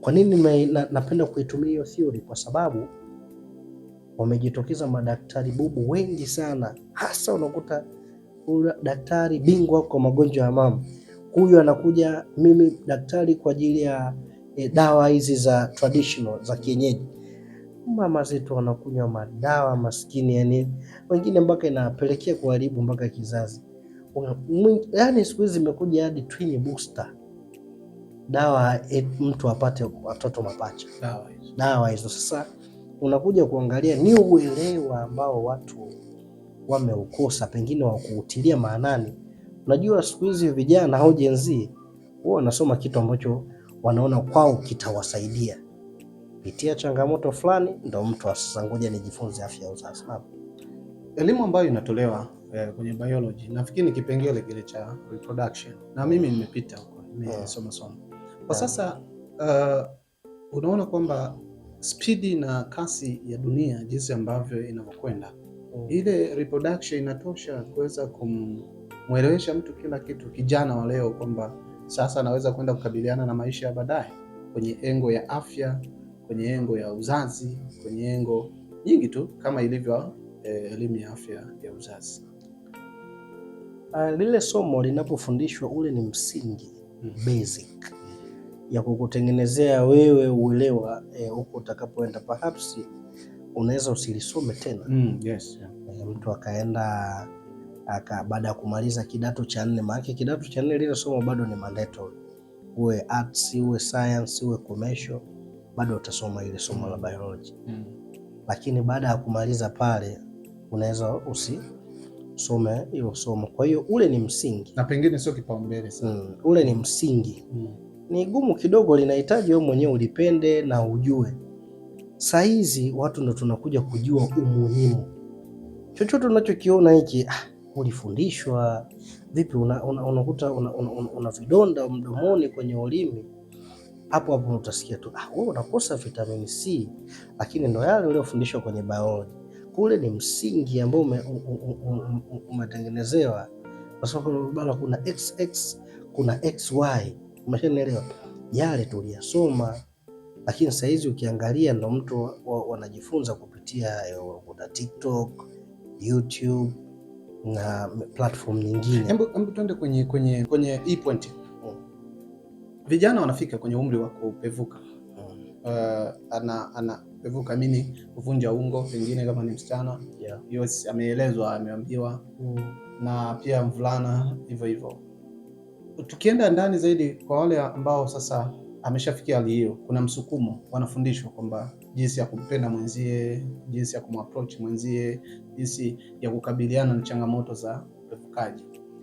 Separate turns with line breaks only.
Kwa nini napenda kuitumia hiyo theory? Kwa sababu wamejitokeza madaktari bubu wengi sana, hasa unakuta daktari bingwa kwa magonjwa ya mama, huyu anakuja, mimi daktari kwa ajili ya dawa hizi za traditional za kienyeji. Mama zetu wanakunywa madawa maskini, yani wengine mpaka inapelekea kuharibu mpaka kizazi. Yani siku hizi zimekuja hadi twin booster, dawa mtu apate watoto mapacha, dawa hizo. Sasa unakuja kuangalia ni uelewa ambao watu wameukosa, pengine wa kuutilia maanani. Unajua siku hizi vijana au Gen Z wao wanasoma kitu ambacho wanaona kwao kitawasaidia pitia changamoto fulani, ndio mtu sasa ngoja nijifunze afya ya uzazi.
Elimu ambayo inatolewa kwenye biology nafikiri ni kipengele kile cha reproduction, na mimi nimepita huko, nimesoma kwa sasa. Unaona kwamba spidi na kasi ya dunia jinsi ambavyo inavyokwenda, ile reproduction inatosha kuweza kumwelewesha mtu kila kitu, kijana wa leo, kwamba sasa anaweza kwenda kukabiliana na maisha ya baadaye kwenye engo ya afya, kwenye engo ya uzazi, kwenye engo nyingi tu kama ilivyo elimu ya afya ya uzazi.
Lile somo linapofundishwa, ule ni msingi basic ya kukutengenezea wewe uelewa huko utakapoenda. Perhaps unaweza usilisome tena.
Yes.
Mtu akaenda baada ya kumaliza kidato cha 4, maana kidato cha 4 lile somo bado ni mandatory, uwe arts, uwe science, uwe commercial, bado utasoma ile somo la biology. Lakini baada ya kumaliza pale unaweza usisome hilo somo. Kwa hiyo ule ni msingi,
na pengine sio kipaumbele sana.
Ule ni msingi. Ni gumu kidogo, linahitaji wewe mwenyewe ulipende na ujue. Saa hizi watu ndo tunakuja kujua umuhimu. Chochote unachokiona hiki ulifundishwa vipi? Unakuta una vidonda mdomoni kwenye ulimi, hapo utasikia tu wewe unakosa vitamin C, lakini ndo yale uliofundishwa kwenye biology. Kule ni msingi ambao umetengenezewa, kwa sababu bado kuna XX, kuna XY, umeshaelewa? Yale tuliyasoma, lakini saa hizi ukiangalia ndo mtu wanajifunza kupitia kuna TikTok, YouTube na platform nyingine.
Hebu tuende kwenye hii point. Vijana wanafika kwenye umri wa kupevuka. Anapevuka mini kuvunja ungo, pengine kama ni msichana. Yes, ameelezwa, ameambiwa. Na pia mvulana hivyo hivyo. Tukienda ndani zaidi kwa wale ambao sasa ameshafikia hali hiyo, kuna msukumo, wanafundishwa kwamba jinsi ya kumpenda mwenzie, jinsi ya kumapproach mwenzie, jinsi ya kukabiliana na changamoto za upevukaji.